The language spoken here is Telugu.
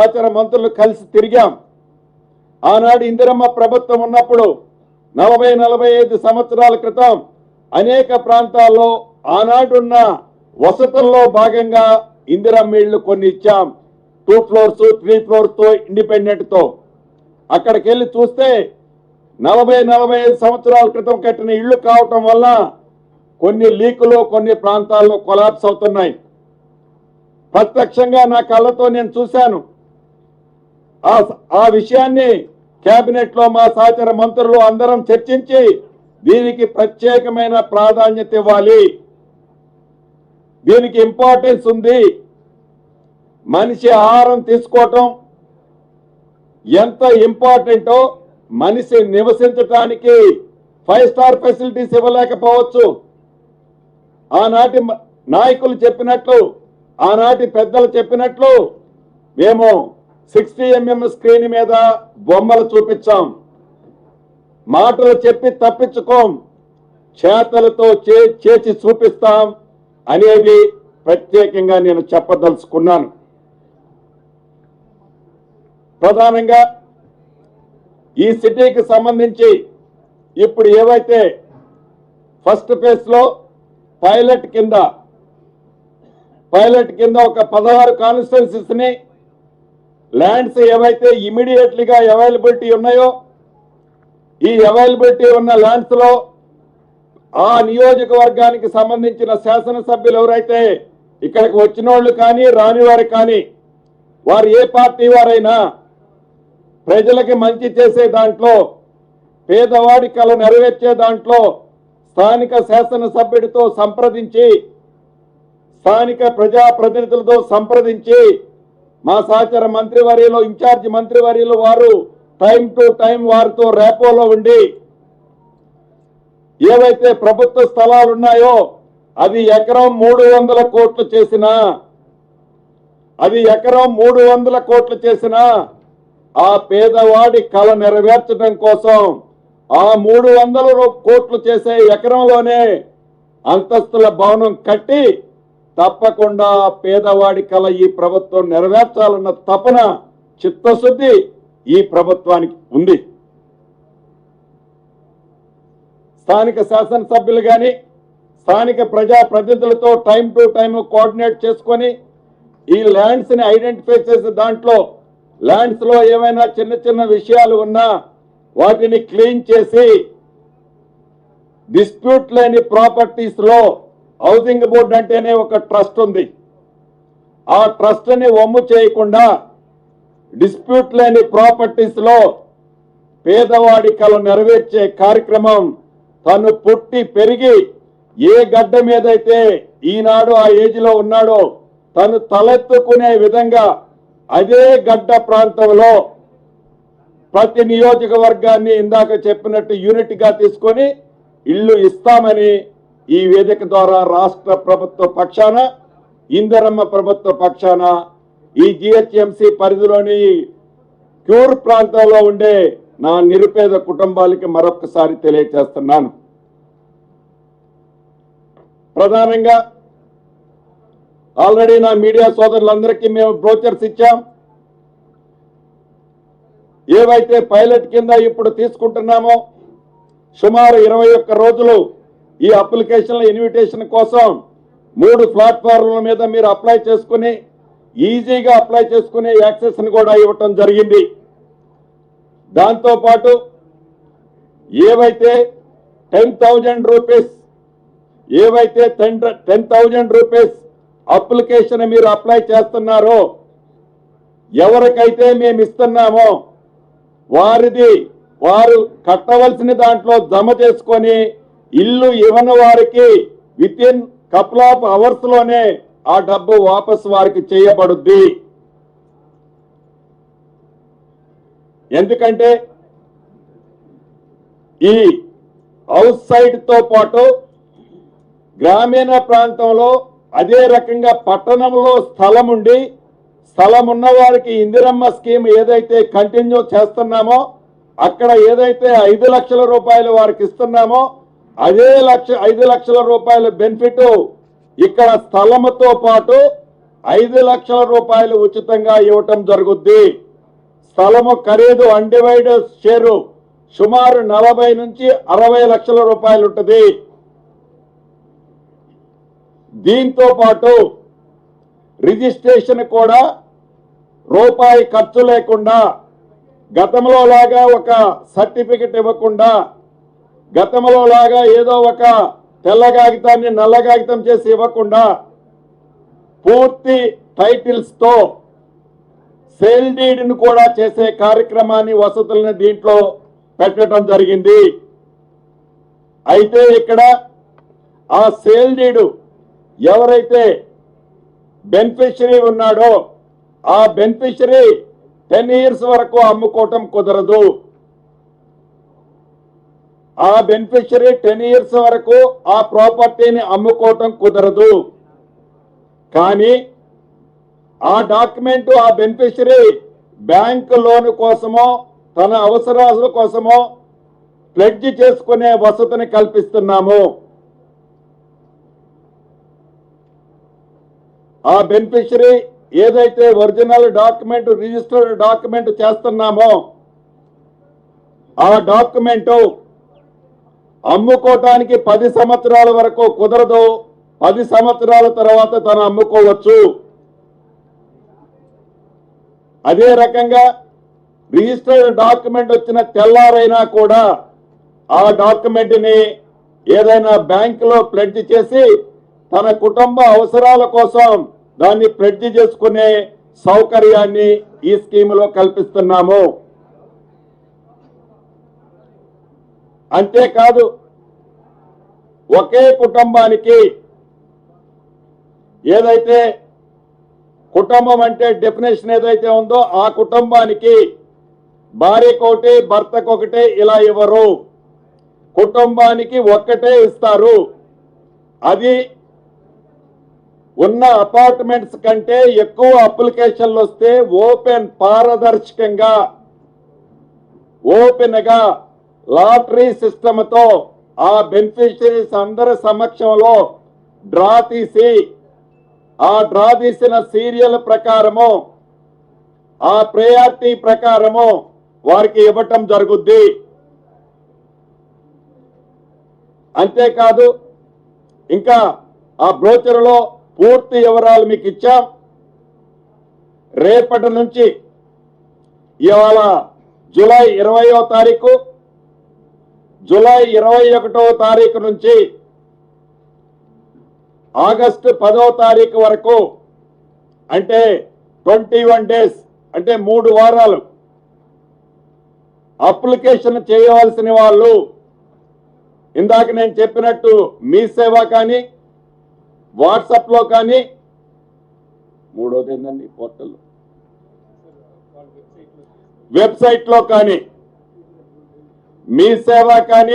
సహచర మంత్రులు కలిసి తిరిగాం. ఆనాడు ఇందిరమ్మ ప్రభుత్వం ఉన్నప్పుడు 40-45 సంవత్సరాల క్రితం అనేక ప్రాంతాల్లో ఆనాడున్న వసతుల్లో భాగంగా ఇందిరమ్మ ఇళ్లు కొన్ని ఇచ్చాం. 2 ఫ్లోర్స్ 3 ఫ్లోర్స్ తో ఇండిపెండెంట్ తో. అక్కడికి వెళ్ళి చూస్తే 40-45 సంవత్సరాల క్రితం కట్టిన ఇళ్లు కావటం వల్ల కొన్ని లీకులు కొన్ని ప్రాంతాల్లో కొలాప్స్ అవుతున్నాయి. ప్రత్యక్షంగా నా కళ్ళతో నేను చూశాను. ఆ విషయాన్ని కేబినెట్ లో మా సహచర మంత్రులు అందరం చర్చించి దీనికి ప్రత్యేకమైన ప్రాధాన్యత ఇవ్వాలి, దీనికి ఇంపార్టెన్స్ ఉంది. మనిషి ఆహారం తీసుకోవటం ఎంత ఇంపార్టెంటో మనిషి నివసించడానికి 5 స్టార్ ఫెసిలిటీస్ ఇవ్వలేకపోవచ్చు. ఆనాటి నాయకులు చెప్పినట్లు, ఆనాటి పెద్దలు చెప్పినట్లు మేము 60 mm స్క్రీన్ మీద బొమ్మలు చూపించాం. మాటలు చెప్పి తప్పించుకోం, చేతలతో చేసి చూపిస్తాం అనేది ప్రత్యేకంగా నేను చెప్పదలుచుకున్నాను. ప్రధానంగా ఈ సిటీకి సంబంధించి ఇప్పుడు ఏవైతే ఫస్ట్ ఫేజ్ లో పైలట్ కింద ఒక 16 కాన్స్టిట్యుయెన్సీస్ ని ల్యాండ్స్ ఏవైతే ఇమీడియట్లీగా అవైలబిలిటీ ఉన్నాయో ఈ అవైలబిలిటీ ఉన్న ల్యాండ్స్ లో ఆ నియోజకవర్గానికి సంబంధించిన శాసనసభ్యులు ఎవరైతే ఇక్కడికి వచ్చిన వాళ్ళు కానీ రాని వారు కానీ వారు ఏ పార్టీ వారైనా ప్రజలకి మంచి చేసే దాంట్లో, పేదవాడి కల నెరవేర్చే దాంట్లో స్థానిక శాసనసభ్యుడితో సంప్రదించి, స్థానిక ప్రజాప్రతినిధులతో సంప్రదించి మా సహచర మంత్రివర్యులు, ఇన్ఛార్జి మంత్రివర్యులు వారు టైం టు టైం వారితో రేపోలో ఉండి ఏవైతే ప్రభుత్వ స్థలాలు ఉన్నాయో అది ఎకరం 300 కోట్లు చేసినా, ఆ పేదవాడి కళ నెరవేర్చడం కోసం ఆ 300 కోట్లు చేసే ఎకరంలోనే అంతస్తుల భవనం కట్టి తప్పకుండా పేదవాడి కళ ఈ ప్రభుత్వం నెరవేర్చాలన్న తపన, చిత్తశుద్ధి ఈ ప్రభుత్వానికి ఉంది. స్థానిక శాసనసభ్యులు కానీ స్థానిక ప్రజాప్రతినిధులతో టైం టు టైం కోఆర్డినేట్ చేసుకొని ఈ ల్యాండ్స్ ని ఐడెంటిఫై చేసే దాంట్లో ల్యాండ్స్ లో ఏమైనా చిన్న చిన్న విషయాలు ఉన్నా వాటిని క్లీన్ చేసి డిస్ప్యూట్ లేని ప్రాపర్టీస్ లో హౌసింగ్ బోర్డు అంటేనే ఒక ట్రస్ట్ ఉంది. ఆ ట్రస్ట్ ని వమ్ము చేయకుండా డిస్ప్యూట్ లేని ప్రాపర్టీస్ లో పేదవాడి కల నెరవేర్చే కార్యక్రమం తను పుట్టి పెరిగి ఏ గడ్డ మీదైతే ఈనాడు ఆ ఏజ్ లో ఉన్నాడో తను తలెత్తుకునే విధంగా అదే గడ్డ ప్రాంతంలో ప్రతి నియోజకవర్గాన్ని ఇందాక చెప్పినట్టు యూనిట్ గా తీసుకొని ఇల్లు ఇస్తామని ఈ వేదిక ద్వారా రాష్ట్ర ప్రభుత్వ పక్షాన, ఇందిరమ్మ ప్రభుత్వ పక్షాన ఈ జిహెచ్ఎంసి పరిధిలోని క్యూర్ ప్రాంతంలో ఉండే నా నిరుపేద కుటుంబాలకి మరొకసారి తెలియజేస్తున్నాను. ప్రధానంగా ఆల్రెడీ నా మీడియా సోదరులందరికీ మేము బ్రోచర్స్ ఇచ్చాం. ఏవైతే పైలట్ కింద ఇప్పుడు తీసుకుంటున్నామో సుమారు 21 రోజులు ఈ అప్లికేషన్ల ఇన్విటేషన్ కోసం 3 ప్లాట్ఫామ్ల మీద మీరు అప్లై చేసుకుని ఈజీగా అప్లై చేసుకునే యాక్సెస్ ని కూడా ఇవ్వటం జరిగింది. దాంతోపాటు ఏవైతే 10,000 రూపీస్ 10,000 రూపీస్ అప్లికేషన్ మీరు అప్లై చేస్తున్నారో ఎవరికైతే మేము ఇస్తున్నామో వారు కట్టవలసిన దాంట్లో జమ చేసుకొని ఇల్లు ఇవ్వని వారికి with in couple of hours లోనే ఆ డబ్బు వాపసు వారికి చేయబడుద్ది. ఎందుకంటే ఈ హౌస్ సైడ్ తో పాటు గ్రామీణ ప్రాంతంలో అదే రకంగా పట్టణంలో స్థలం ఉండి స్థలం ఉన్న వారికి ఇందిరమ్మ స్కీమ్ ఏదైతే కంటిన్యూ చేస్తున్నామో అక్కడ ఏదైతే 5 లక్షల రూపాయలు వారికి ఇస్తున్నామో అదే 5 లక్షల రూపాయల బెనిఫిట్ ఇక్కడ స్థలముతో పాటు 5 లక్షల రూపాయలు ఉచితంగా ఇవ్వటం జరుగుద్ది. స్థలము ఖరీదు అన్డివైడెడ్ షేరు సుమారు 40 నుంచి 60 లక్షల రూపాయలు ఉంటుంది. దీంతో పాటు రిజిస్ట్రేషన్ కూడా రూపాయి ఖర్చు లేకుండా, గతంలో లాగా ఒక సర్టిఫికెట్ ఇవ్వకుండా, గతంలో లాగా ఏదో ఒక తెల్ల కాగితాన్ని నల్ల కాగితం చేసి ఇవ్వకుండా పూర్తి టైటిల్స్ తో సేల్ డీడ్ ను కూడా చేసే కార్యక్రమాన్ని, వసతులను దీంట్లో పెట్టడం జరిగింది. అయితే ఇక్కడ ఆ సేల్ డీడ్ ఎవరైతే బెనిఫిషరీ ఉన్నాడో ఆ బెనిఫిషరీ 10 years వరకు అమ్ముకోవటం కుదరదు. ఆ బెనిఫిషరీ 10 years వరకు ఆ ప్రాపర్టీని అమ్ముకోవటం కుదరదు. కానీ ఆ డాక్యుమెంట్ ఆ బెనిఫిషరీ బ్యాంక్ లోన్ కోసమో తన అవసరాల కోసమో ప్లెడ్జ్ చేసుకునే వసతిని కల్పిస్తున్నాము. ఆ బెనిఫిషరీ ఏదైతే ఒరిజినల్ డాక్యుమెంట్, రిజిస్టర్డ్ డాక్యుమెంట్ చేస్తున్నామో ఆ డాక్యుమెంట్ అమ్ముకోవటానికి 10 సంవత్సరాల వరకు కుదరదు. 10 సంవత్సరాల తర్వాత తను అమ్ముకోవచ్చు. అదే రకంగా రిజిస్టర్డ్ డాక్యుమెంట్ వచ్చిన తెల్లారైనా కూడా ఆ డాక్యుమెంట్ ని ఏదైనా బ్యాంకులో ప్లెడ్జ్ చేసి తన కుటుంబ అవసరాల కోసం దాన్ని ప్లెడ్జ్ చేసుకునే సౌకర్యాన్ని ఈ స్కీములో కల్పిస్తున్నాము. అంతేకాదు ఒకే కుటుంబానికి ఏదైతే కుటుంబం అంటే డెఫినేషన్ ఏదైతే ఉందో ఆ కుటుంబానికి భార్యకొకటి భర్తకొకటి ఇలా ఇవ్వరు, కుటుంబానికి ఒక్కటే ఇస్తారు. అది ఉన్న అపార్ట్మెంట్స్ కంటే ఎక్కువ అప్లికేషన్లు వస్తే పారదర్శకంగా ఓపెన్ గా లాటరీ సిస్టమ్ తో ఆ బెనిఫిషరీస్ అందరి సమక్షంలో డ్రా తీసి ఆ డ్రా తీసిన సీరియల్ ప్రకారము ఆ ప్రయారిటీ ప్రకారము వారికి ఇవ్వటం జరుగుద్ది. అంతేకాదు ఇంకా ఆ బ్రోచర్లో పూర్తి వివరాలు మీకు ఇచ్చాం. రేపటి నుంచి ఇవాళ జూలై 20వ తారీఖు, జూలై 21వ తారీఖు నుంచి ఆగస్టు 10వ తారీఖు వరకు అంటే 21 days అంటే 3 వారాలు అప్లికేషన్ చేయవలసిన వాళ్ళు ఇందాక నేను చెప్పినట్టు మీ సేవ కానీ వాట్సాప్ లో కానీ, మూడోది ఏంటండి పోర్టల్ వెబ్సైట్ లో కానీ మీ సేవ కానీ